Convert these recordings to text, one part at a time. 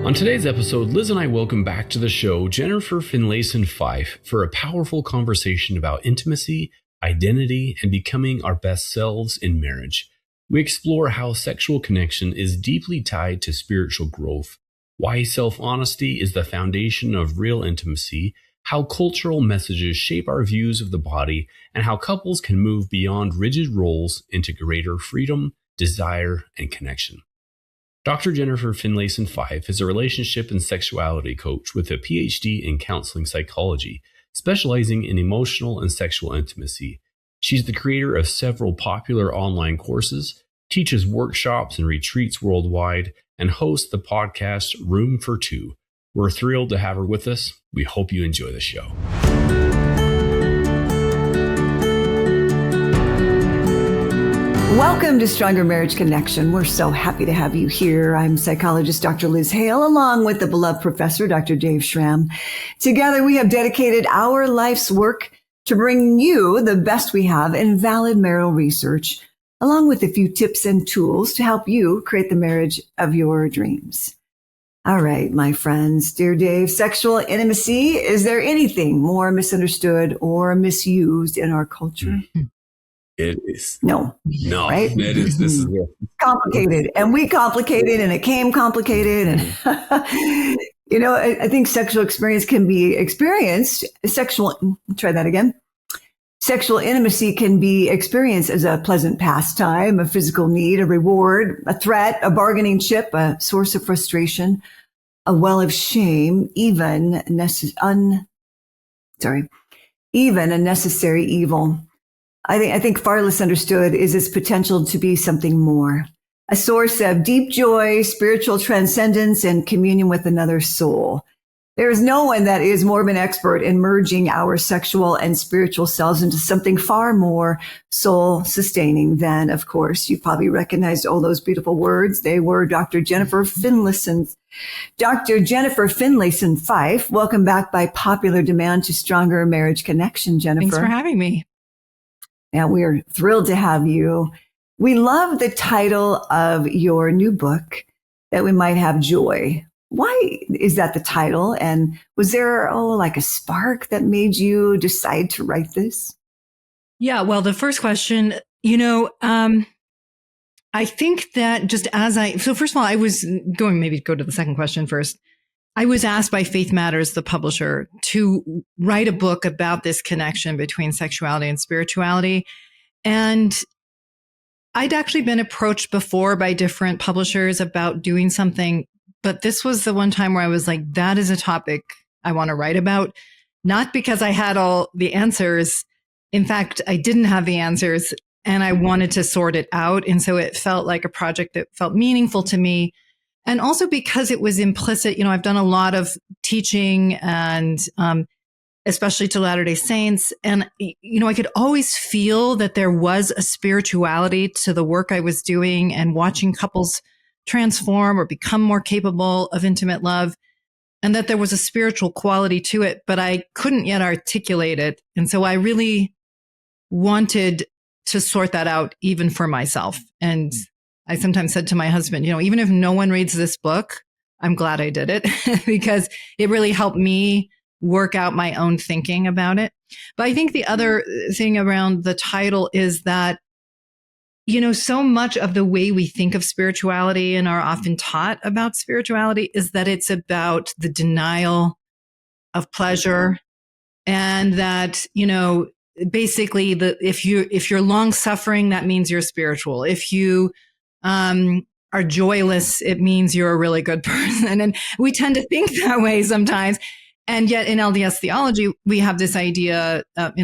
On today's episode, Liz and I welcome back to the show Jennifer Finlayson-Fife for a powerful conversation about intimacy, identity, and becoming our best selves in marriage. We explore how sexual connection is deeply tied to spiritual growth, why self-honesty is the foundation of real intimacy, how cultural messages shape our views of the body, and how couples can move beyond rigid roles into greater freedom, desire, and connection. Dr. Jennifer Finlayson-Fife is a relationship and sexuality coach with a PhD in counseling psychology, specializing in emotional and sexual intimacy. She's the creator of several popular online courses, teaches workshops and retreats worldwide, and hosts the podcast Room for Two. We're thrilled to have her with us. We hope you enjoy the show. Welcome to Stronger Marriage Connection. We're so happy to have you here. I'm psychologist Dr. Liz Hale, along with the beloved professor, Dr. Dave Schramm. Together, we have dedicated our life's work to bring you the best we have in valid marital research, along with a few tips and tools to help you create the marriage of your dreams. All right, my friends, dear Dave, sexual intimacy, is there anything more misunderstood or misused in our culture? It is. No, right? It is. This is complicated, and we complicated, and it came complicated. And, I think sexual experience can be experienced. Sexual intimacy can be experienced as a pleasant pastime, a physical need, a reward, a threat, a bargaining chip, a source of frustration, a well of shame, even a necessary evil. I think far less understood is its potential to be something more, a source of deep joy, spiritual transcendence, and communion with another soul. There is no one that is more of an expert in merging our sexual and spiritual selves into something far more soul-sustaining than, of course, you probably recognized all those beautiful words. They were Dr. Jennifer Finlayson-Fife. Welcome back by popular demand to Stronger Marriage Connection, Jennifer. Thanks for having me. And we are thrilled to have you. We love the title of your new book, That We Might Have Joy. Why is that the title? And was there, like a spark that made you decide to write this? Yeah, well, the first question, I think that so first of all, I was maybe go to the second question first. I was asked by Faith Matters, the publisher, to write a book about this connection between sexuality and spirituality. And I'd actually been approached before by different publishers about doing something, but this was the one time where I was like, that is a topic I want to write about. Not because I had all the answers. In fact, I didn't have the answers and I wanted to sort it out. And so it felt like a project that felt meaningful to me. And also because it was implicit, I've done a lot of teaching and especially to Latter-day Saints. And, I could always feel that there was a spirituality to the work I was doing and watching couples transform or become more capable of intimate love, and that there was a spiritual quality to it, but I couldn't yet articulate it. And so I really wanted to sort that out even for myself. And I sometimes said to my husband, even if no one reads this book, I'm glad I did it because it really helped me work out my own thinking about it. But I think the other thing around the title is that, so much of the way we think of spirituality and are often taught about spirituality is that it's about the denial of pleasure, and that, basically if you're long suffering, that means you're spiritual. If you are joyless, it means you're a really good person. And we tend to think that way sometimes. And yet in LDS theology, we have this idea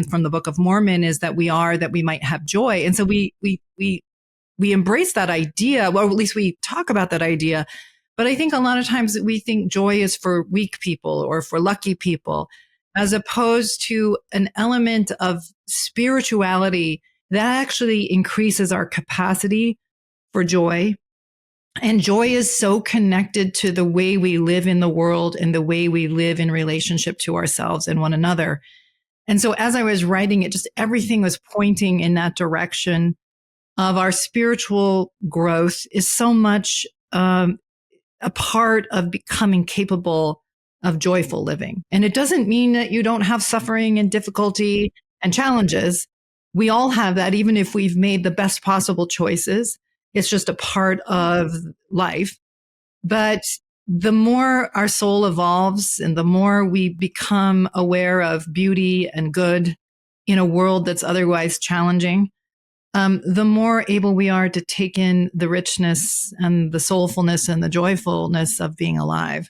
from the Book of Mormon is that we might have joy. And so we embrace that idea, well, at least we talk about that idea. But I think a lot of times we think joy is for weak people or for lucky people, as opposed to an element of spirituality that actually increases our capacity for joy. And joy is so connected to the way we live in the world and the way we live in relationship to ourselves and one another. And so as I was writing it, just everything was pointing in that direction of our spiritual growth is so much a a part of becoming capable of joyful living. And it doesn't mean that you don't have suffering and difficulty and challenges. We all have that, even if we've made the best possible choices. It's just a part of life. But the more our soul evolves and the more we become aware of beauty and good in a world that's otherwise challenging, the more able we are to take in the richness and the soulfulness and the joyfulness of being alive.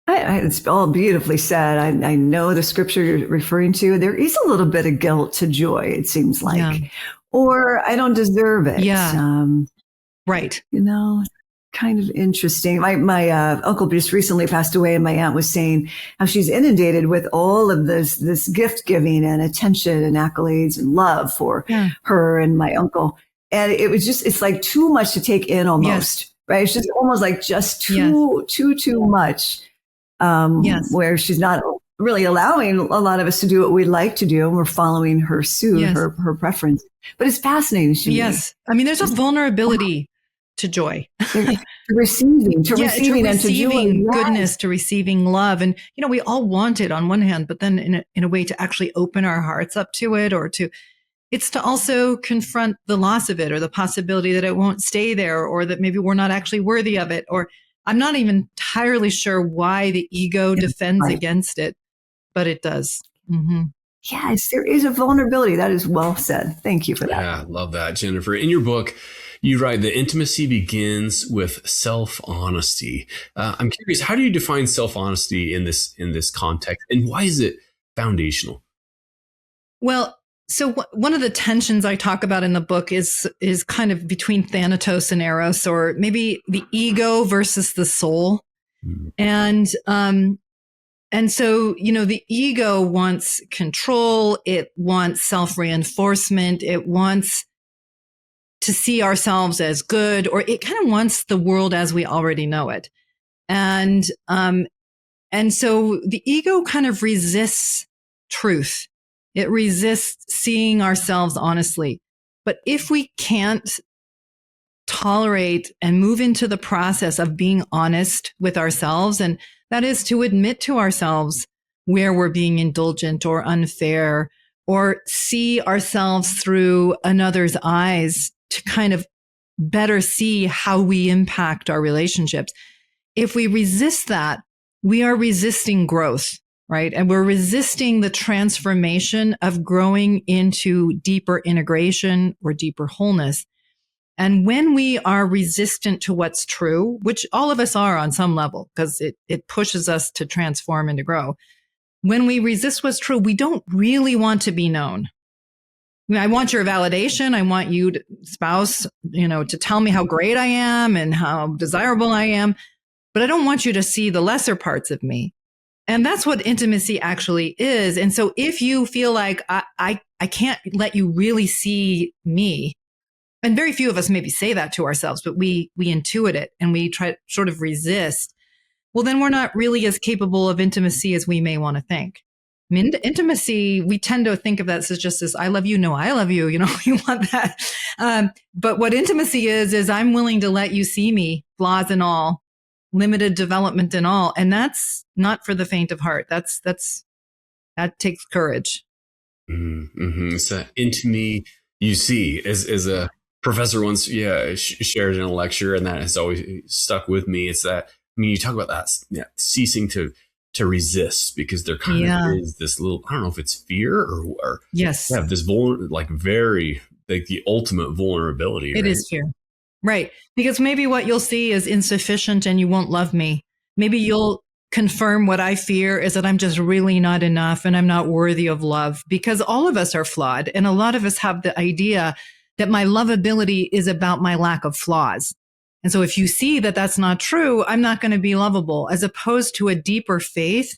It's all beautifully said. I know the scripture you're referring to. There is a little bit of guilt to joy, it seems like. Yeah. Or I don't deserve it. Yeah. Right. Kind of interesting. My uncle just recently passed away, and my aunt was saying how she's inundated with all of this gift giving and attention and accolades and love for her and my uncle. And it was it's like too much to take in almost, right? It's just almost like just too much. Where she's not really allowing a lot of us to do what we like to do, and we're following her suit, her preference. But it's fascinating. I mean, there's a vulnerability to joy, to receiving and to joy, goodness, to receiving love. And, we all want it on one hand, but then in a way to actually open our hearts up to it, it's to also confront the loss of it, or the possibility that it won't stay there, or that maybe we're not actually worthy of it. Or I'm not even entirely sure why the ego defends against it, but it does. Mm-hmm. Yes, there is a vulnerability. That is well said. Thank you for that. Yeah, I love that, Jennifer. In your book, you write that intimacy begins with self-honesty. I'm curious, how do you define self-honesty in this context, and why is it foundational? Well, so one of the tensions I talk about in the book is kind of between Thanatos and Eros, or maybe the ego versus the soul. Mm-hmm. And so, the ego wants control. It wants self-reinforcement. It wants to see ourselves as good, or it kind of wants the world as we already know it. And so the ego kind of resists truth. It resists seeing ourselves honestly. But if we can't tolerate and move into the process of being honest with ourselves, and that is to admit to ourselves where we're being indulgent or unfair, or see ourselves through another's eyes to kind of better see how we impact our relationships. If we resist that, we are resisting growth, right? And we're resisting the transformation of growing into deeper integration or deeper wholeness. And when we are resistant to what's true, which all of us are on some level, because it pushes us to transform and to grow. When we resist what's true, we don't really want to be known. I want your validation. I want you, spouse, to tell me how great I am and how desirable I am. But I don't want you to see the lesser parts of me. And that's what intimacy actually is. And so if you feel like I can't let you really see me, and very few of us maybe say that to ourselves, but we intuit it and we try to sort of resist, well, then we're not really as capable of intimacy as we may want to think. I mean, intimacy, we tend to think of that as just as I love you, no, I love you, you want that. But what intimacy is I'm willing to let you see me, flaws and all, limited development and all. And that's not for the faint of heart. That takes courage. Mm-hmm. It's into me, you see, as a professor once shared in a lecture, and that has always stuck with me. It's that, you talk about that, ceasing to resist, because there kind of is this little, I don't know if it's fear or yes, this very, like the ultimate vulnerability. It is fear. Right. Because maybe what you'll see is insufficient and you won't love me. Maybe you'll confirm what I fear is that I'm just really not enough and I'm not worthy of love, because all of us are flawed. And a lot of us have the idea that my lovability is about my lack of flaws. And so if you see that that's not true, I'm not going to be lovable, as opposed to a deeper faith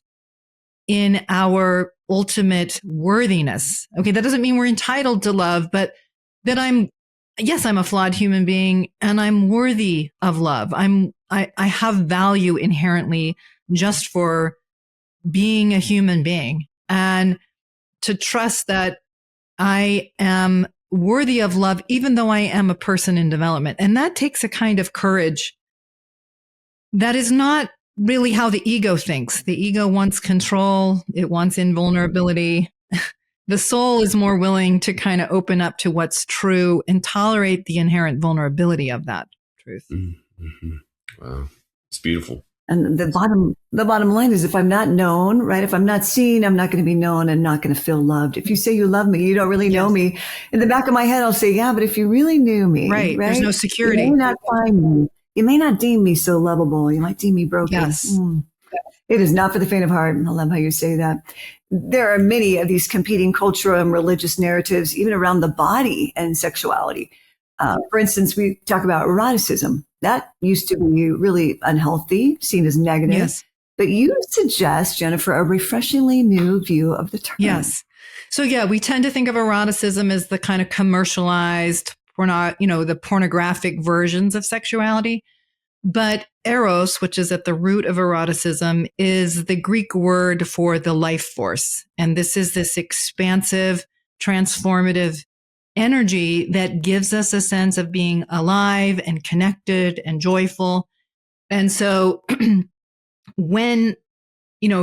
in our ultimate worthiness. Okay, that doesn't mean we're entitled to love, but that I'm a flawed human being and I'm worthy of love. I have value inherently just for being a human being, and to trust that I am worthy of love, even though I am a person in development. And that takes a kind of courage that is not really how the ego thinks. The ego wants control. It wants invulnerability. The soul is more willing to kind of open up to what's true and tolerate the inherent vulnerability of that truth. Mm-hmm. Wow. It's beautiful. And the bottom line is, if I'm not known, right? If I'm not seen, I'm not going to be known and not going to feel loved. If you say you love me, you don't really know me. In the back of my head, I'll say, yeah, but if you really knew me, right? There's no security. You may not find me. You may not deem me so lovable. You might deem me broken. Yes. It is not for the faint of heart. I love how you say that. There are many of these competing cultural and religious narratives, even around the body and sexuality. For instance, we talk about eroticism. That used to be really unhealthy, seen as negative. Yes. But you suggest, Jennifer, a refreshingly new view of the term. Yes. So yeah, we tend to think of eroticism as the kind of commercialized, the pornographic versions of sexuality. But Eros, which is at the root of eroticism, is the Greek word for the life force. And this is this expansive, transformative energy that gives us a sense of being alive and connected and joyful. And so when,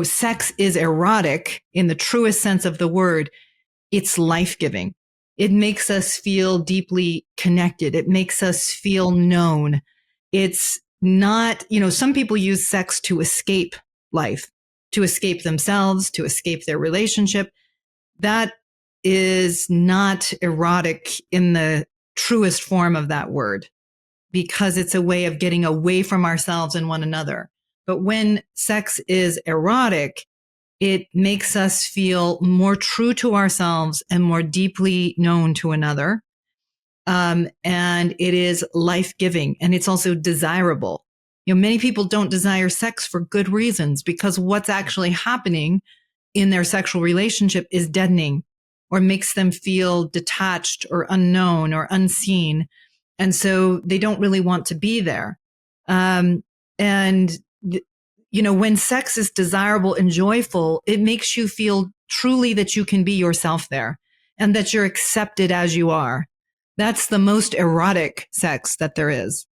sex is erotic in the truest sense of the word, it's life-giving. It makes us feel deeply connected. It makes us feel known. It's not, some people use sex to escape life, to escape themselves, to escape their relationship. That is not erotic in the truest form of that word, because it's a way of getting away from ourselves and one another. But when sex is erotic, it makes us feel more true to ourselves and more deeply known to another. And it is life-giving, and it's also desirable. Many people don't desire sex for good reasons, because what's actually happening in their sexual relationship is deadening or makes them feel detached or unknown or unseen. And so they don't really want to be there. When sex is desirable and joyful, it makes you feel truly that you can be yourself there and that you're accepted as you are. That's the most erotic sex that there is.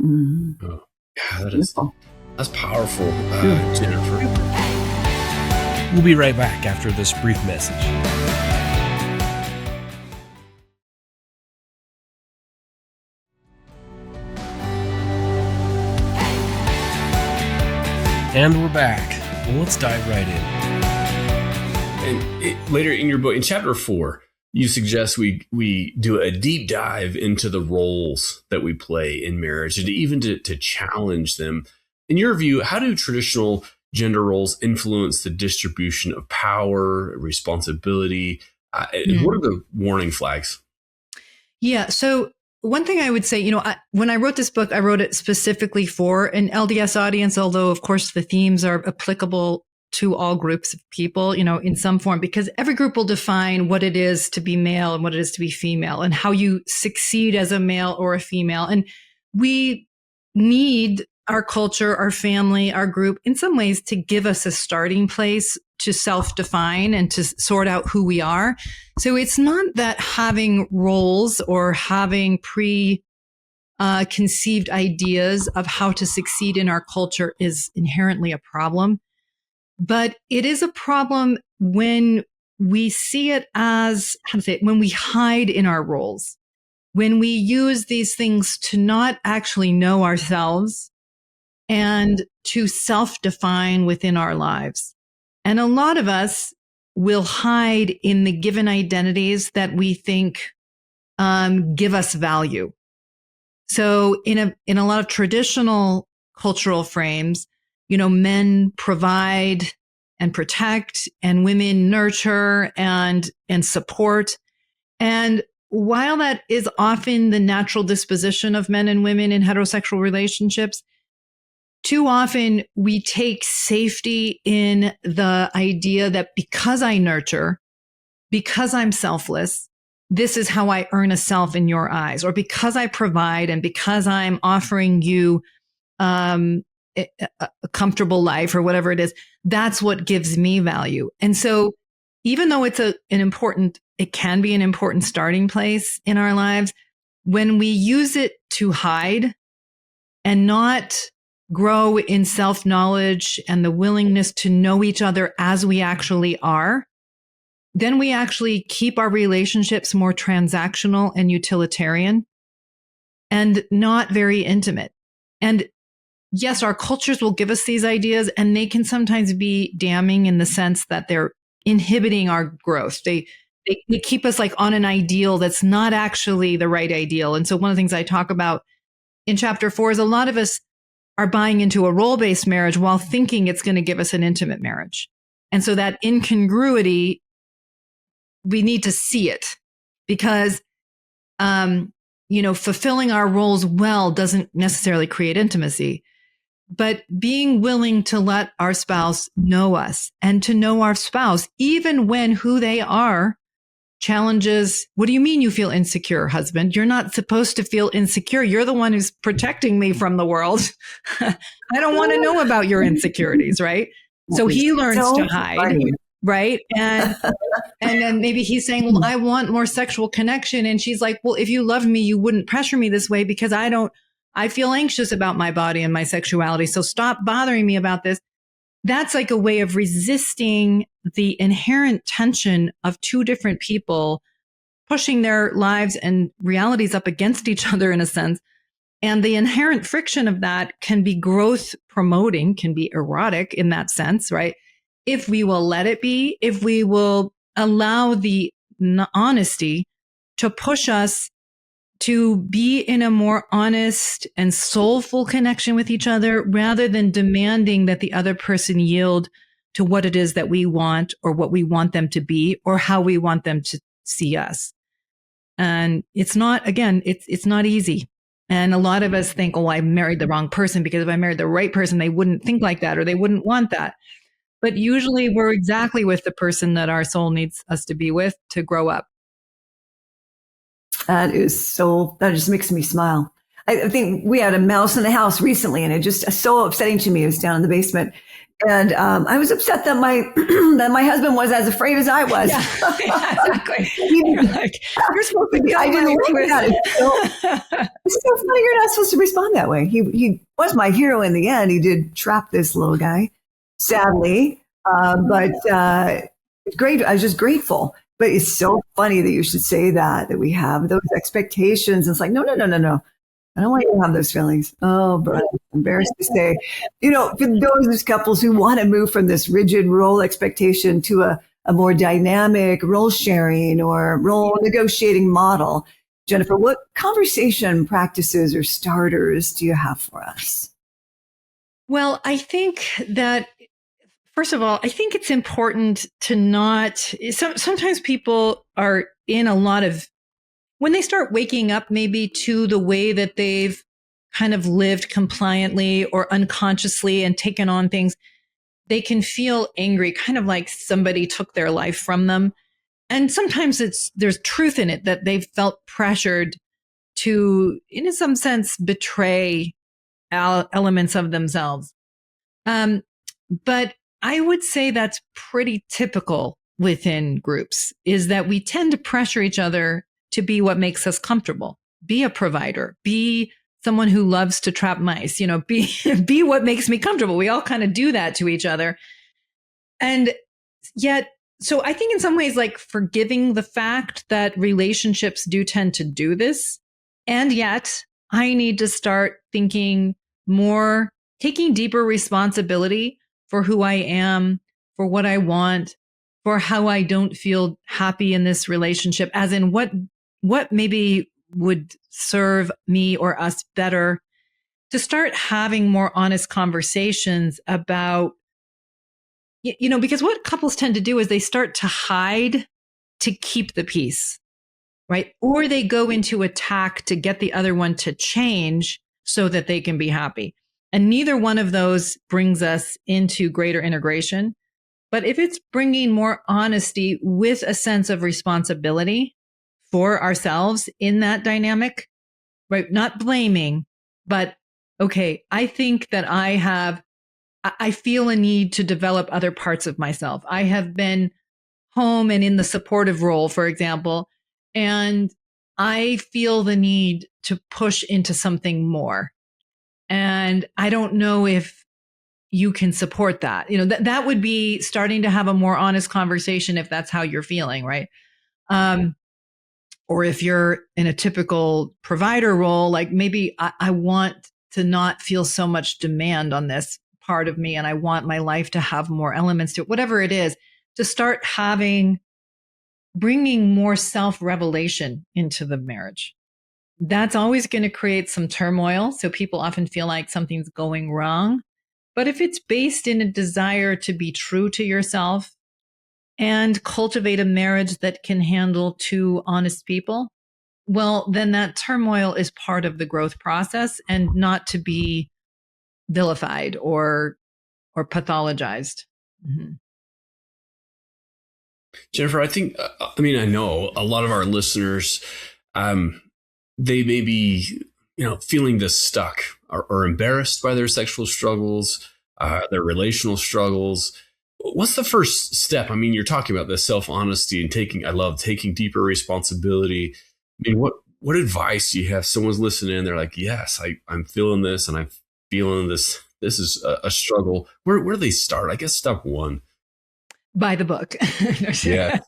Mm. Oh, yeah, that's powerful, Jennifer. We'll be right back after this brief message. And we're back. Well, let's dive right in. And later in your book, in chapter 4, you suggest we do a deep dive into the roles that we play in marriage, and even to challenge them. In your view, how do traditional gender roles influence the distribution of power, responsibility? And what are the warning flags? Yeah. So one thing I would say, when I wrote this book, I wrote it specifically for an LDS audience, although, of course, the themes are applicable to all groups of people, in some form, because every group will define what it is to be male and what it is to be female and how you succeed as a male or a female. And we need our culture, our family, our group, in some ways, to give us a starting place to self-define and to sort out who we are. So it's not that having roles or having conceived ideas of how to succeed in our culture is inherently a problem. But it is a problem when we see it as, when we hide in our roles, when we use these things to not actually know ourselves and to self-define within our lives. And a lot of us will hide in the given identities that we think give us value. So in a lot of traditional cultural frames, men provide and protect, and women nurture and support. And while that is often the natural disposition of men and women in heterosexual relationships, too often we take safety in the idea that because I nurture, because I'm selfless, this is how I earn a self in your eyes, or because I provide and because I'm offering you a comfortable life or whatever it is, that's what gives me value. And so even though it's it can be an important starting place in our lives, when we use it to hide and not grow in self-knowledge and the willingness to know each other as we actually are, then we actually keep our relationships more transactional and utilitarian and not very intimate. And yes, our cultures will give us these ideas, and they can sometimes be damning in the sense that they're inhibiting our growth. They keep us like on an ideal that's not actually the right ideal. And so one of the things I talk about in chapter 4 is a lot of us are buying into a role-based marriage while thinking it's going to give us an intimate marriage. And so that incongruity, we need to see it, because, fulfilling our roles well doesn't necessarily create intimacy. But being willing to let our spouse know us and to know our spouse, even when who they are challenges. What do you mean you feel insecure, husband? You're not supposed to feel insecure. You're the one who's protecting me from the world. I don't want to know about your insecurities, right? So he learns to hide, right? And then maybe he's saying, well, I want more sexual connection. And she's like, well, if you loved me, you wouldn't pressure me this way, because I feel anxious about my body and my sexuality. So stop bothering me about this. That's like a way of resisting the inherent tension of two different people pushing their lives and realities up against each other in a sense. And the inherent friction of that can be growth promoting, can be erotic in that sense, right? If we will let it be, if we will allow the honesty to push us to be in a more honest and soulful connection with each other, rather than demanding that the other person yield to what it is that we want, or what we want them to be, or how we want them to see us. And it's not easy. And a lot of us think, oh, I married the wrong person, because if I married the right person, they wouldn't think like that, or they wouldn't want that. But usually we're exactly with the person that our soul needs us to be with to grow up. That just makes me smile. I think we had a mouse in the house recently, and it just so upsetting to me. It was down in the basement. And I was upset that my husband was as afraid as I was. Yeah, exactly. You're supposed to be. I didn't like that. It's so funny. You're not supposed to respond that way. He was my hero in the end. He did trap this little guy, sadly. But great. I was just grateful. But it's so funny that you should say that we have those expectations. It's like, no. I don't want you to have those feelings. Oh, but I'm embarrassed to say, for those couples who want to move from this rigid role expectation to a more dynamic role sharing or role negotiating model, Jennifer, what conversation practices or starters do you have for us? Well, I think that, first of all, I think it's important to sometimes people are in a lot of, when they start waking up maybe to the way that they've kind of lived compliantly or unconsciously and taken on things, they can feel angry, kind of like somebody took their life from them. And sometimes there's truth in it, that they've felt pressured to, in some sense, betray elements of themselves. But I would say that's pretty typical within groups, is that we tend to pressure each other to be what makes us comfortable, be a provider, be someone who loves to trap mice, be what makes me comfortable. We all kind of do that to each other. And yet, so I think in some ways, like forgiving the fact that relationships do tend to do this. And yet I need to start thinking more, taking deeper responsibility for who I am, for what I want, for how I don't feel happy in this relationship, as in what maybe would serve me or us better, to start having more honest conversations about, because what couples tend to do is they start to hide to keep the peace, right? Or they go into attack to get the other one to change so that they can be happy. And neither one of those brings us into greater integration. But if it's bringing more honesty with a sense of responsibility for ourselves in that dynamic, right? Not blaming, but okay, I think that I feel a need to develop other parts of myself. I have been home and in the supportive role, for example, and I feel the need to push into something more. And I don't know if you can support that. That would be starting to have a more honest conversation if that's how you're feeling, right? Or if you're in a typical provider role, like maybe I want to not feel so much demand on this part of me, and I want my life to have more elements to it, whatever it is, to start bringing more self-revelation into the marriage. That's always going to create some turmoil. So people often feel like something's going wrong. But if it's based in a desire to be true to yourself and cultivate a marriage that can handle two honest people, well, then that turmoil is part of the growth process and not to be vilified or pathologized. Mm-hmm. Jennifer, I think, I know a lot of our listeners, they may be, feeling this stuck or embarrassed by their sexual struggles, their relational struggles. What's the first step? You're talking about the self-honesty and I love taking deeper responsibility. What advice do you have? Someone's listening and they're like, yes, I'm feeling this and I'm feeling this. This is a struggle. Where do they start? I guess step one. Buy the book. Yeah.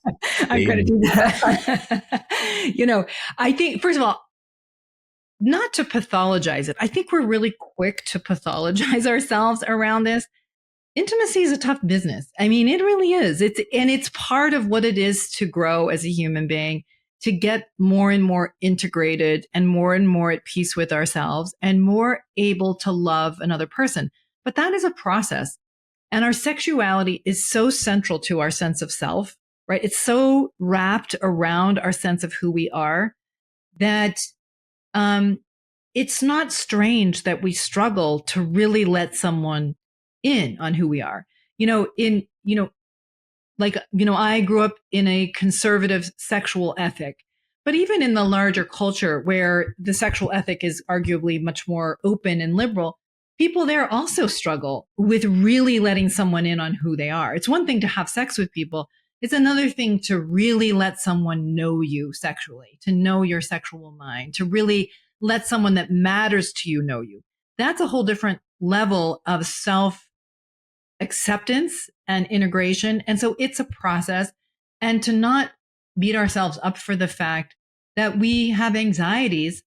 I'm going to do that. I think, first of all, not to pathologize it. I think we're really quick to pathologize ourselves around this. Intimacy is a tough business. It really is. It's part of what it is to grow as a human being, to get more and more integrated and more at peace with ourselves and more able to love another person. But that is a process. And our sexuality is so central to our sense of self, right? It's so wrapped around our sense of who we are that it's not strange that we struggle to really let someone in on who we are. I grew up in a conservative sexual ethic, but even in the larger culture where the sexual ethic is arguably much more open and liberal, people there also struggle with really letting someone in on who they are. It's one thing to have sex with people. It's another thing to really let someone know you sexually, to know your sexual mind, to really let someone that matters to you know you. That's a whole different level of self-acceptance and integration. And so it's a process. And to not beat ourselves up for the fact that we have anxieties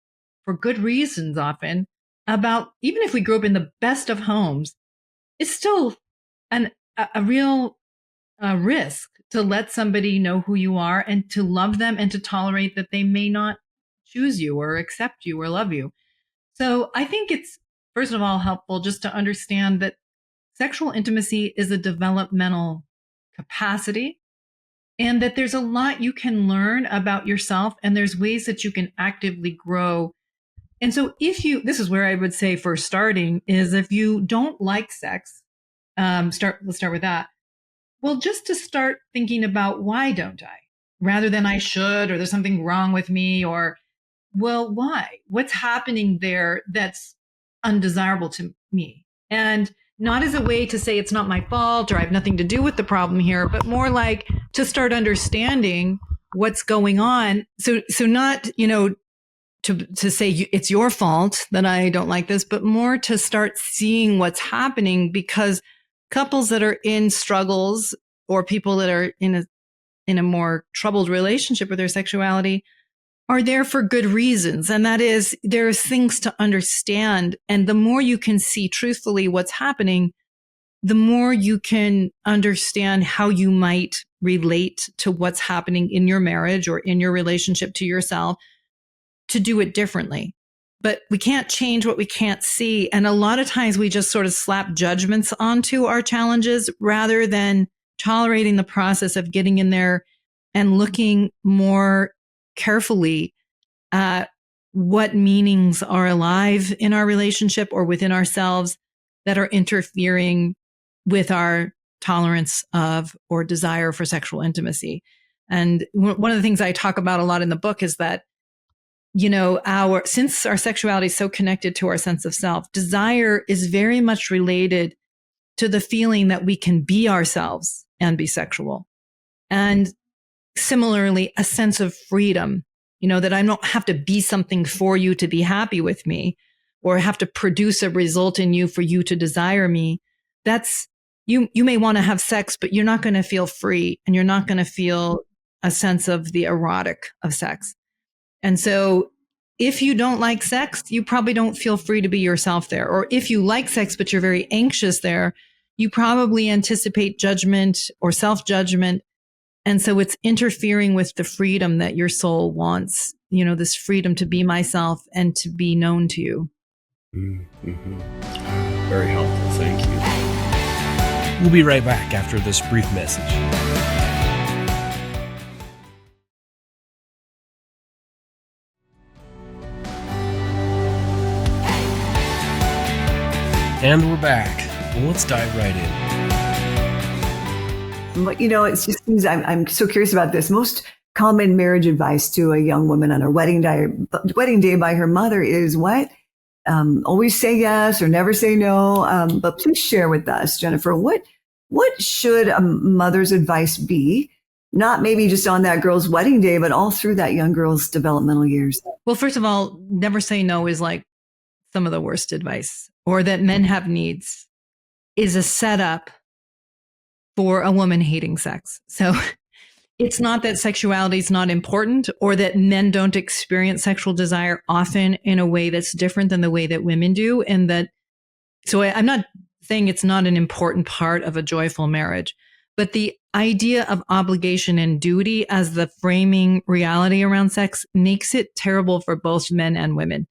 for good reasons often about, even if we grew up in the best of homes, it's still a real risk to let somebody know who you are and to love them and to tolerate that they may not choose you or accept you or love you. So I think it's, first of all, helpful just to understand that sexual intimacy is a developmental capacity and that there's a lot you can learn about yourself and there's ways that you can actively grow. And so this is where I would say for starting is if you don't like sex, let's start with that. Well, just to start thinking about why don't I, rather than I should, or there's something wrong with me, or, well, why? What's happening there that's undesirable to me? And not as a way to say it's not my fault or I have nothing to do with the problem here, but more like to start understanding what's going on. So not, to say it's your fault that I don't like this, but more to start seeing what's happening, because couples that are in struggles or people that are in a more troubled relationship with their sexuality are there for good reasons. And that is, there's things to understand. And the more you can see truthfully what's happening, the more you can understand how you might relate to what's happening in your marriage or in your relationship to yourself to do it differently. But we can't change what we can't see. And a lot of times we just sort of slap judgments onto our challenges rather than tolerating the process of getting in there and looking more carefully at what meanings are alive in our relationship or within ourselves that are interfering with our tolerance of or desire for sexual intimacy. And one of the things I talk about a lot in the book is that, since our sexuality is so connected to our sense of self, desire is very much related to the feeling that we can be ourselves and be sexual. And similarly, a sense of freedom, that I don't have to be something for you to be happy with me, or have to produce a result in you for you to desire me, that's, you may want to have sex, but you're not going to feel free, and you're not going to feel a sense of the erotic of sex. And so if you don't like sex, you probably don't feel free to be yourself there. Or if you like sex, but you're very anxious there, you probably anticipate judgment or self-judgment. And so it's interfering with the freedom that your soul wants, this freedom to be myself and to be known to you. Mm-hmm. Very helpful. Thank you. We'll be right back after this brief message. And we're back. Well, let's dive right in. But, it's just things I'm so curious about this. Most common marriage advice to a young woman on her wedding day by her mother is what? Always say yes or never say no. But please share with us, Jennifer, what should a mother's advice be? Not maybe just on that girl's wedding day, but all through that young girl's developmental years. Well, first of all, never say no is like some of the worst advice. Or that men have needs is a setup for a woman hating sex. So it's not that sexuality is not important, or that men don't experience sexual desire often in a way that's different than the way that women do. And that, so I'm not saying it's not an important part of a joyful marriage, but the idea of obligation and duty as the framing reality around sex makes it terrible for both men and women,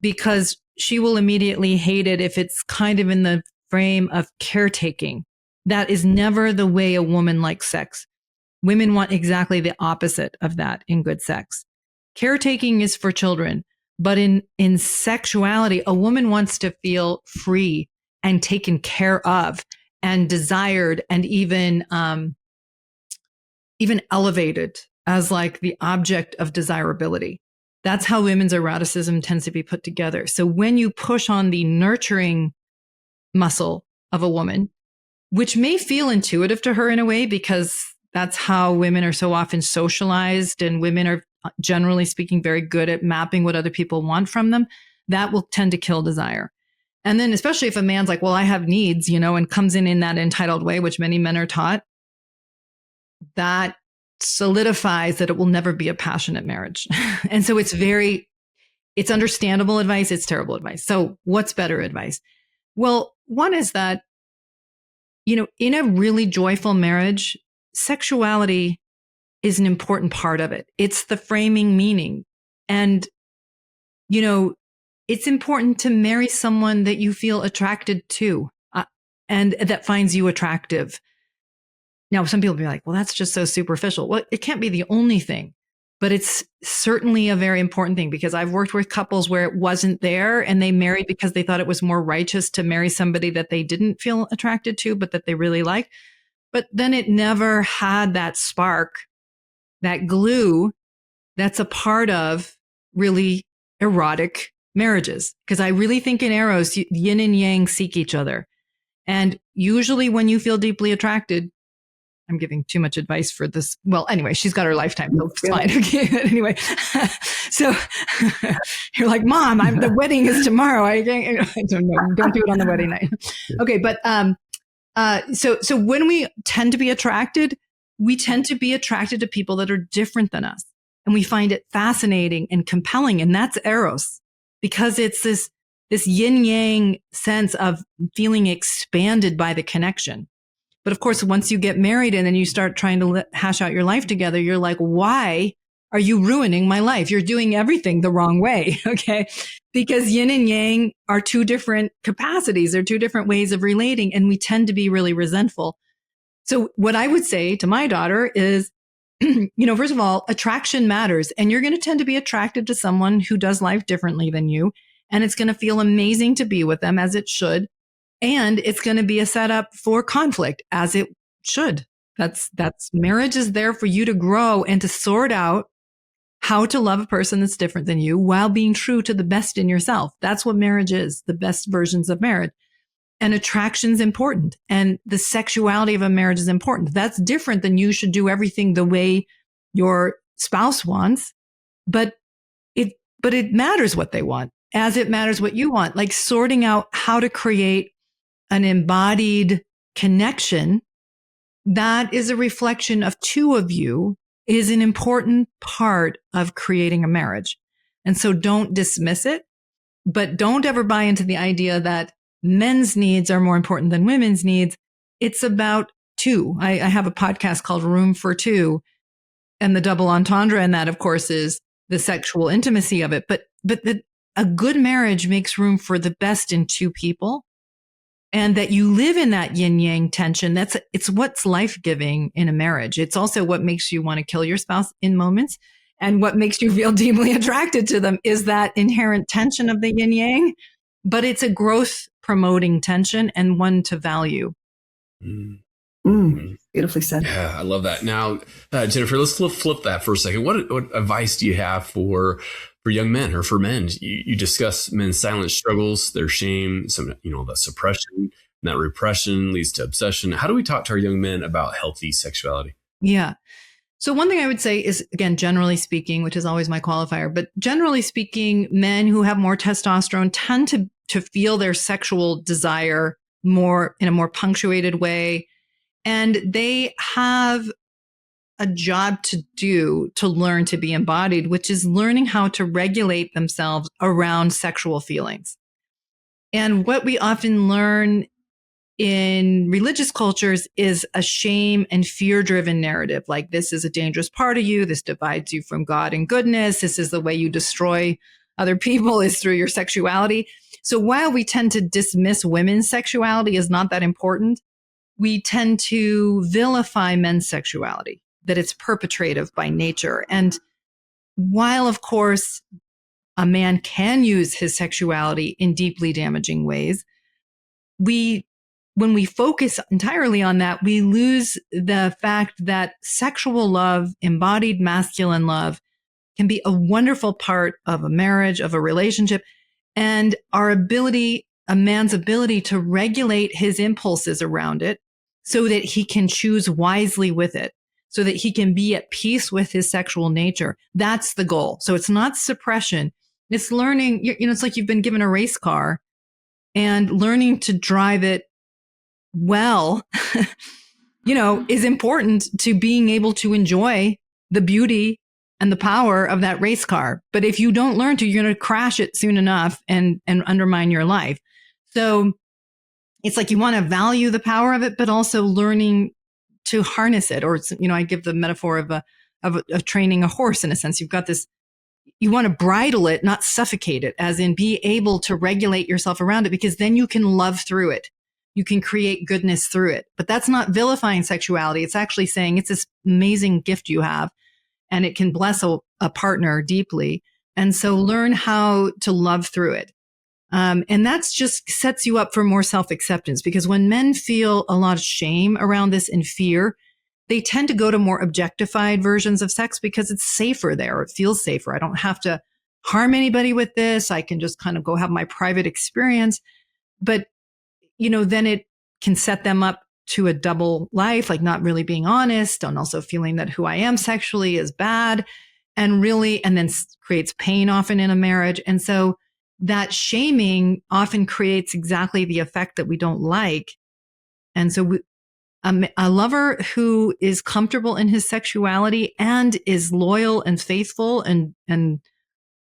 because she will immediately hate it if it's kind of in the frame of caretaking. That is never the way a woman likes sex. Women want exactly the opposite of that in good sex. Caretaking is for children, but in sexuality, a woman wants to feel free and taken care of and desired and even elevated as like the object of desirability. That's how women's eroticism tends to be put together. So when you push on the nurturing muscle of a woman, which may feel intuitive to her in a way, because that's how women are so often socialized, and women are generally speaking very good at mapping what other people want from them, that will tend to kill desire. And then especially if a man's like, well, I have needs, and comes in that entitled way, which many men are taught, that solidifies that it will never be a passionate marriage. And so it's understandable advice. It's terrible advice. So what's better advice? Well, one is that, in a really joyful marriage, sexuality is an important part of it. It's the framing meaning. And, it's important to marry someone that you feel attracted to and that finds you attractive. Now, some people will be like, well, that's just so superficial. Well, it can't be the only thing, but it's certainly a very important thing, because I've worked with couples where it wasn't there and they married because they thought it was more righteous to marry somebody that they didn't feel attracted to, but that they really liked. But then it never had that spark, that glue that's a part of really erotic marriages. Because I really think in Eros, yin and yang seek each other. And usually when you feel deeply attracted, I'm giving too much advice for this. Well, anyway, she's got her lifetime, so it's fine. Okay, but anyway, so you're like, Mom, the wedding is tomorrow. I don't know. Don't do it on the wedding night. Okay, but so when we tend to be attracted, we tend to be attracted to people that are different than us, and we find it fascinating and compelling, and that's Eros, because it's this yin yang sense of feeling expanded by the connection. But of course, once you get married and then you start trying to hash out your life together, you're like, why are you ruining my life? You're doing everything the wrong way. Okay. Because yin and yang are two different capacities. They're two different ways of relating. And we tend to be really resentful. So what I would say to my daughter is, first of all, attraction matters. And you're going to tend to be attracted to someone who does life differently than you. And it's going to feel amazing to be with them, as it should. And it's going to be a setup for conflict, as it should. That's marriage is there for you to grow and to sort out how to love a person that's different than you while being true to the best in yourself. That's what marriage is, the best versions of marriage. And attraction's important. And the sexuality of a marriage is important. That's different than you should do everything the way your spouse wants, but it matters what they want. as it matters what you want, like sorting out how to create an embodied connection that is a reflection of two of you is an important part of creating a marriage. And so don't dismiss it, but don't ever buy into the idea that men's needs are more important than women's needs. It's about two. I have a podcast called Room for Two, and the double entendre in that, of course, is the sexual intimacy of it. But a good marriage makes room for the best in two people, and that you live in that yin yang tension. It's what's life giving in a marriage. It's also what makes you want to kill your spouse in moments. And what makes you feel deeply attracted to them is that inherent tension of the yin yang, but it's a growth promoting tension and one to value. Beautifully said. Yeah, I love that. Now, Jennifer, let's flip that for a second. What advice do you have for young men or for men? You discuss men's silent struggles, their shame, some, the suppression, and that repression leads to obsession. How do we talk to our young men about healthy sexuality? Yeah. So one thing I would say is, again, generally speaking, which is always my qualifier, but generally speaking, men who have more testosterone tend to feel their sexual desire more in a more punctuated way. And they have a job to do to learn to be embodied, which is learning how to regulate themselves around sexual feelings. And what we often learn in religious cultures is a shame and fear-driven narrative. Like, this is a dangerous part of you. This divides you from God and goodness. This is the way you destroy other people, is through your sexuality. So while we tend to dismiss women's sexuality as not that important, we tend to vilify men's sexuality, that it's perpetrative by nature. And while, of course, a man can use his sexuality in deeply damaging ways, when we focus entirely on that, we lose the fact that sexual love, embodied masculine love, can be a wonderful part of a marriage, of a relationship, and a man's ability to regulate his impulses around it so that he can choose wisely with it, so that he can be at peace with his sexual nature. That's the goal. So it's not suppression. It's learning, it's like you've been given a race car, and learning to drive it well, is important to being able to enjoy the beauty and the power of that race car. But if you don't learn to, you're going to crash it soon enough and undermine your life. So it's like you want to value the power of it, but also learning to harness it. Or, I give the metaphor of training a horse in a sense. You've got this, you want to bridle it, not suffocate it, as in be able to regulate yourself around it, because then you can love through it. You can create goodness through it. But that's not vilifying sexuality. It's actually saying it's this amazing gift you have, and it can bless a partner deeply. And so learn how to love through it. And that's just sets you up for more self-acceptance, because when men feel a lot of shame around this and fear, they tend to go to more objectified versions of sex because it's safer there. It feels safer. I don't have to harm anybody with this. I can just kind of go have my private experience. But then it can set them up to a double life, like not really being honest, and also feeling that who I am sexually is bad, and then creates pain often in a marriage. And so that shaming often creates exactly the effect that we don't like. And so a lover who is comfortable in his sexuality and is loyal and faithful and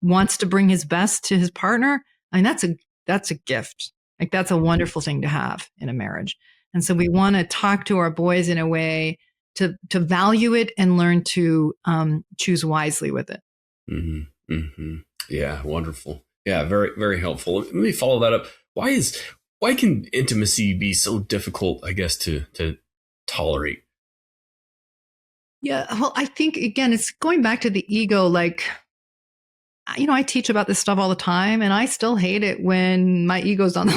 wants to bring his best to his partner, that's a gift. Like, that's a wonderful thing to have in a marriage. And so we want to talk to our boys in a way to value it and learn to choose wisely with it. Mm-hmm. Mm-hmm. Yeah, wonderful. Yeah, very, very helpful. Let me follow that up. Why can intimacy be so difficult, I guess, to tolerate? Yeah, well, I think, again, it's going back to the ego. Like, I teach about this stuff all the time, and I still hate it when my ego's on the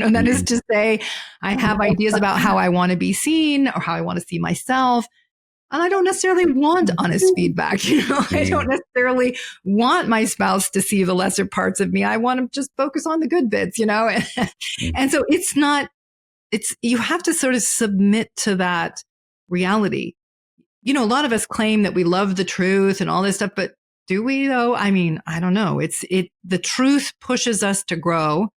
line. That is to say, I have ideas about how I want to be seen or how I want to see myself. And I don't necessarily want honest feedback. I don't necessarily want my spouse to see the lesser parts of me. I want to just focus on the good bits, And so you have to sort of submit to that reality. A lot of us claim that we love the truth and all this stuff, but Do we though? I mean, I don't know. The truth pushes us to grow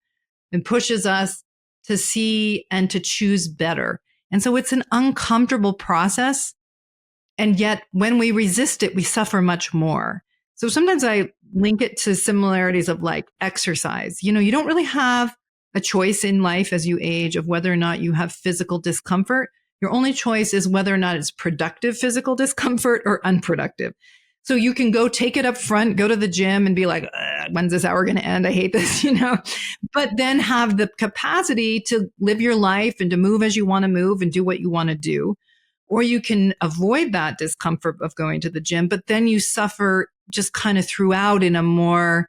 and pushes us to see and to choose better. And so it's an uncomfortable process. And yet when we resist it, we suffer much more. So sometimes I link it to similarities of like exercise. You don't really have a choice in life as you age of whether or not you have physical discomfort. Your only choice is whether or not it's productive physical discomfort or unproductive. So you can go take it up front, go to the gym and be like, when's this hour going to end? I hate this, but then have the capacity to live your life and to move as you want to move and do what you want to do. Or you can avoid that discomfort of going to the gym, but then you suffer just kind of throughout in a more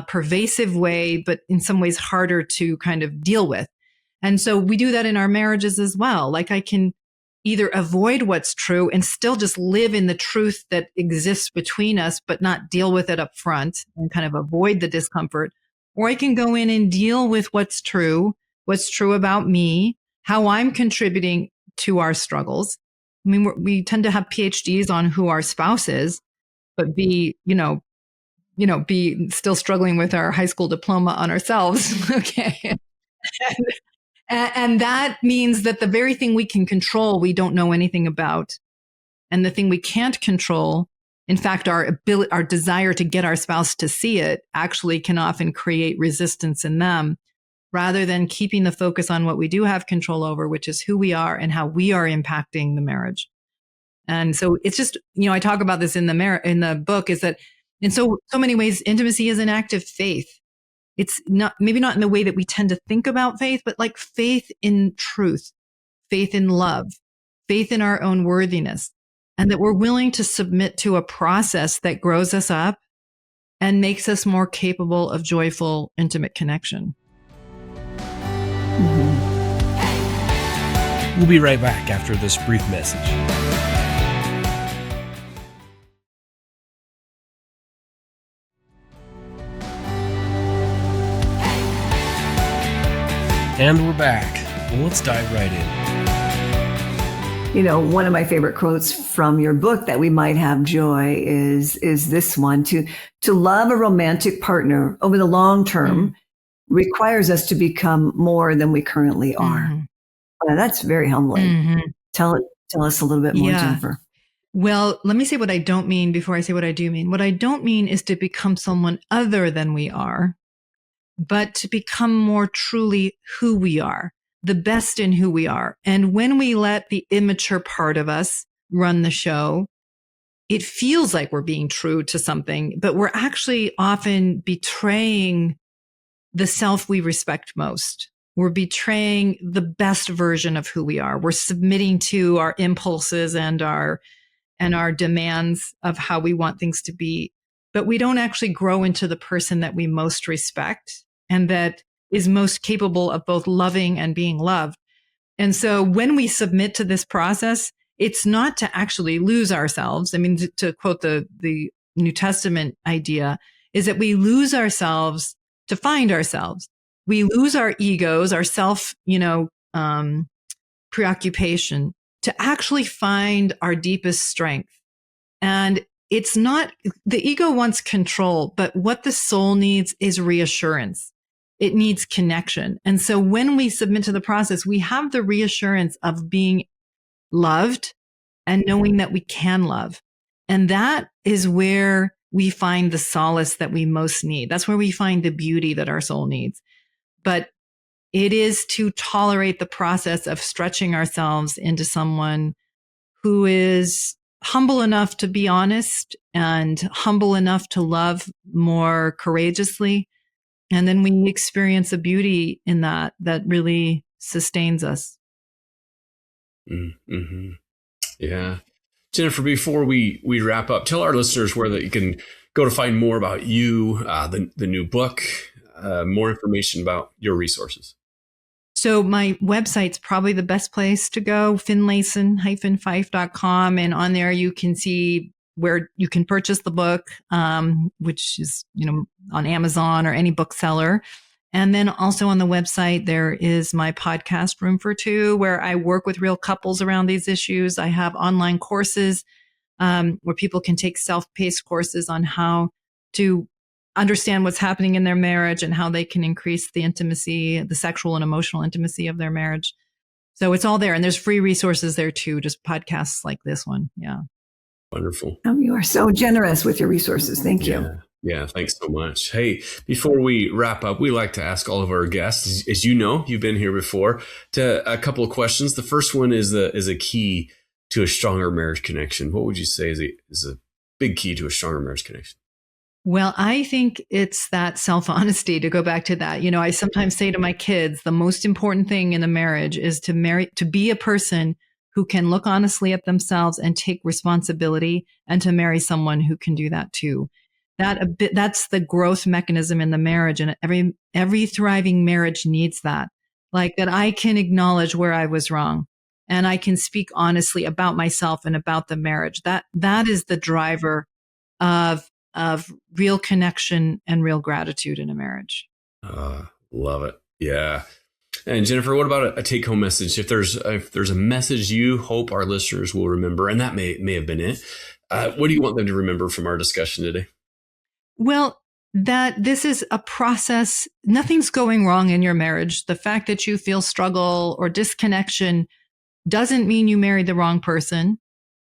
pervasive way, but in some ways harder to kind of deal with. And so we do that in our marriages as well. Like I can either avoid what's true and still just live in the truth that exists between us, but not deal with it up front and kind of avoid the discomfort. Or I can go in and deal with what's true about me, how I'm contributing to our struggles. I mean, we tend to have PhDs on who our spouse is, but be still struggling with our high school diploma on ourselves. Okay. And that means that the very thing we can control, we don't know anything about. And the thing we can't control, in fact, our desire to get our spouse to see it actually can often create resistance in them rather than keeping the focus on what we do have control over, which is who we are and how we are impacting the marriage. And so it's just, I talk about this in the book is that in so many ways, intimacy is an act of faith. It's maybe not in the way that we tend to think about faith, but like faith in truth, faith in love, faith in our own worthiness, and that we're willing to submit to a process that grows us up and makes us more capable of joyful, intimate connection. We'll be right back after this brief message. And we're back. Well, let's dive right in. One of my favorite quotes from your book that we might have, Joy, is this one: to love a romantic partner over the long term requires us to become more than we currently are. That's very humbling. Tell us a little bit more, Jennifer. Well, let me say what I don't mean before I say what I do mean. What I don't mean is to become someone other than we are, but to become more truly who we are, the best in who we are. And when we let the immature part of us run the show, it feels like we're being true to something, but we're actually often betraying the self we respect most. We're betraying the best version of who we are. We're submitting to our impulses and our demands of how we want things to be, but we don't actually grow into the person that we most respect and that is most capable of both loving and being loved. And so when we submit to this process, it's not to actually lose ourselves. I mean, to quote the New Testament idea, is that we lose ourselves to find ourselves. We lose our egos, our self, preoccupation to actually find our deepest strength. And it's not, the ego wants control, but what the soul needs is reassurance. It needs connection. And so when we submit to the process, we have the reassurance of being loved and knowing that we can love. And that is where we find the solace that we most need. That's where we find the beauty that our soul needs. But it is to tolerate the process of stretching ourselves into someone who is humble enough to be honest and humble enough to love more courageously. And then we experience a beauty in that really sustains us. Mm-hmm. Yeah. Jennifer, before we wrap up, tell our listeners where that you can go to find more about you, the new book, more information about your resources. So my website's probably the best place to go, Finlayson-Fife.com. And on there you can see where you can purchase the book, which is, on Amazon or any bookseller. And then also on the website, there is my podcast, Room for Two, where I work with real couples around these issues. I have online courses where people can take self-paced courses on how to understand what's happening in their marriage and how they can increase the intimacy, the sexual and emotional intimacy of their marriage. So it's all there. And there's free resources there too, just podcasts like this one. Yeah. Wonderful. Oh, you are so generous with your resources. Thank you. Yeah, thanks so much. Hey, before we wrap up, we like to ask all of our guests, as you know, you've been here before, to a couple of questions. The first one is a key to a stronger marriage connection. What would you say is a big key to a stronger marriage connection? Well, I think it's that self-honesty, to go back to that. You know, I sometimes say to my kids, the most important thing in a marriage is to be a person who can look honestly at themselves and take responsibility, and to marry someone who can do that too. That's the growth mechanism in the marriage. And every thriving marriage needs that, like that I can acknowledge where I was wrong and I can speak honestly about myself and about the marriage. That is the driver of real connection and real gratitude in a marriage. Love it. Yeah. And Jennifer, what about a take-home message? If there's a message you hope our listeners will remember, and that may have been it, what do you want them to remember from our discussion today? Well, that this is a process. Nothing's going wrong in your marriage. The fact that you feel struggle or disconnection doesn't mean you married the wrong person.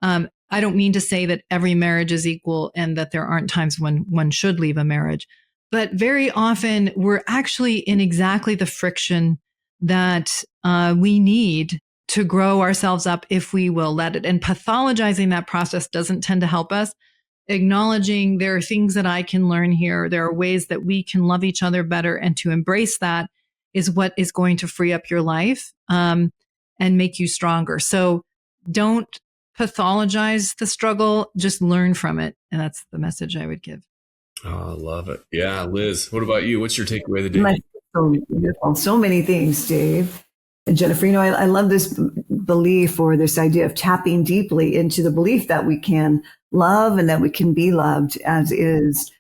I don't mean to say that every marriage is equal and that there aren't times when one should leave a marriage, but very often we're actually in exactly the friction that we need to grow ourselves up if we will let it. And pathologizing that process doesn't tend to help us. Acknowledging there are things that I can learn here. There are ways that we can love each other better, and to embrace that is what is going to free up your life and make you stronger. So don't pathologize the struggle, just learn from it. And that's the message I would give. Oh, I love it. Yeah. Liz, what about you? What's your takeaway of the day? So beautiful. So many things, Dave. And Jennifer, I love this belief, or this idea of tapping deeply into the belief that we can love and that we can be loved as is.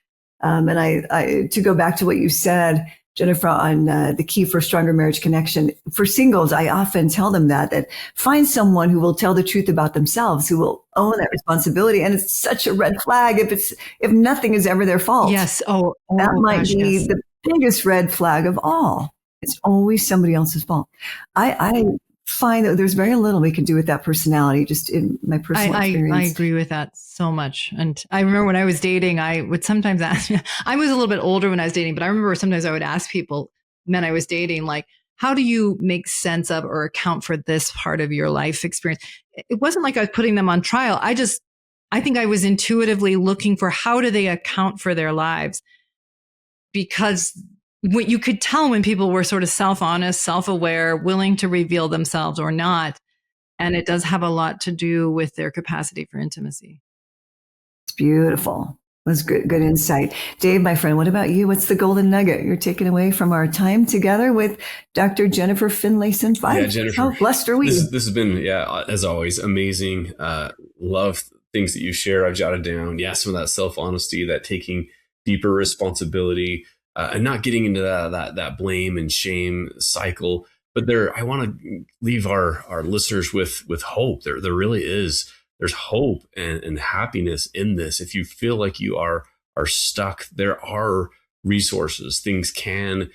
And I to go back to what you said, Jennifer, on the key for stronger marriage connection, for singles, I often tell them that find someone who will tell the truth about themselves, who will own that responsibility. And it's such a red flag if nothing is ever their fault. Yes. That might be the biggest red flag of all. It's always somebody else's fault. I find that there's very little we can do with that personality, just in my personal experience. I agree with that so much. And I remember when I was dating, I would sometimes ask, I was a little bit older when I was dating, but I remember sometimes I would ask people, men I was dating, like, how do you make sense of or account for this part of your life experience? It wasn't like I was putting them on trial. I think I was intuitively looking for how do they account for their lives? Because what you could tell when people were sort of self-honest, self-aware, willing to reveal themselves or not. And it does have a lot to do with their capacity for intimacy. It's beautiful. It was good insight. Dave, my friend, what about you? What's the golden nugget you're taking away from our time together with Dr. Jennifer Finlayson-Fife? Yeah, Jennifer. How blessed are we? This has been, as always, amazing. Love things that you share. I've jotted down. Yeah, some of that self-honesty, that taking deeper responsibility, and not getting into that blame and shame cycle. But I want to leave our listeners with hope. There really is. There's hope and happiness in this. If you feel like you are stuck, there are resources. Things can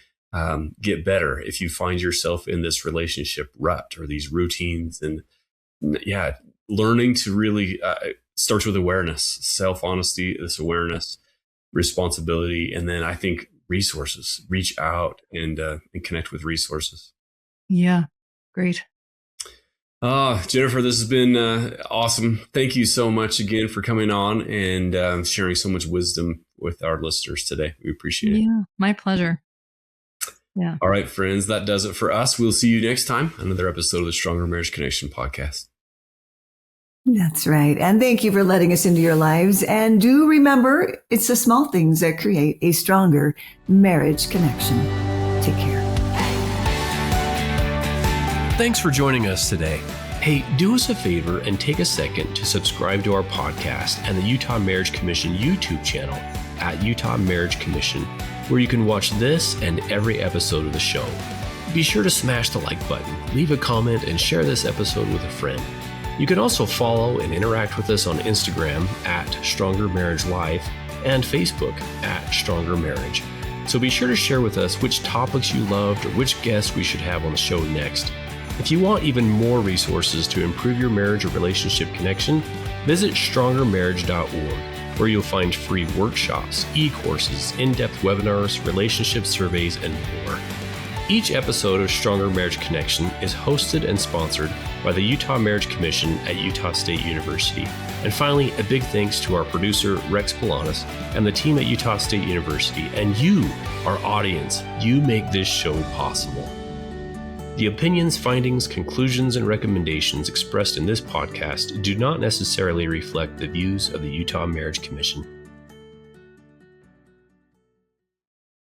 get better if you find yourself in this relationship rut or these routines. And learning to really starts with awareness, self-honesty, this awareness, responsibility, and then I think resources. Reach out and connect with resources. Yeah, great. Jennifer, this has been awesome. Thank you so much again for coming on and sharing so much wisdom with our listeners today. We appreciate it. Yeah, my pleasure. Yeah. All right, friends, that does it for us. We'll see you next time on another episode of the Stronger Marriage Connection podcast. That's right. And thank you for letting us into your lives. And do remember, it's the small things that create a stronger marriage connection. Take care. Thanks for joining us today. Hey, do us a favor and take a second to subscribe to our podcast and the Utah Marriage Commission YouTube channel at Utah Marriage Commission, where you can watch this and every episode of the show. Be sure to smash the like button, leave a comment, and share this episode with a friend. You can also follow and interact with us on Instagram at Stronger Marriage Life and Facebook at Stronger Marriage. So be sure to share with us which topics you loved or which guests we should have on the show next. If you want even more resources to improve your marriage or relationship connection, visit strongermarriage.org, where you'll find free workshops, e-courses, in-depth webinars, relationship surveys, and more. Each episode of Stronger Marriage Connection is hosted and sponsored by the Utah Marriage Commission at Utah State University. And finally, a big thanks to our producer, Rex Polanis, and the team at Utah State University, and you, our audience. You make this show possible. The opinions, findings, conclusions, and recommendations expressed in this podcast do not necessarily reflect the views of the Utah Marriage Commission.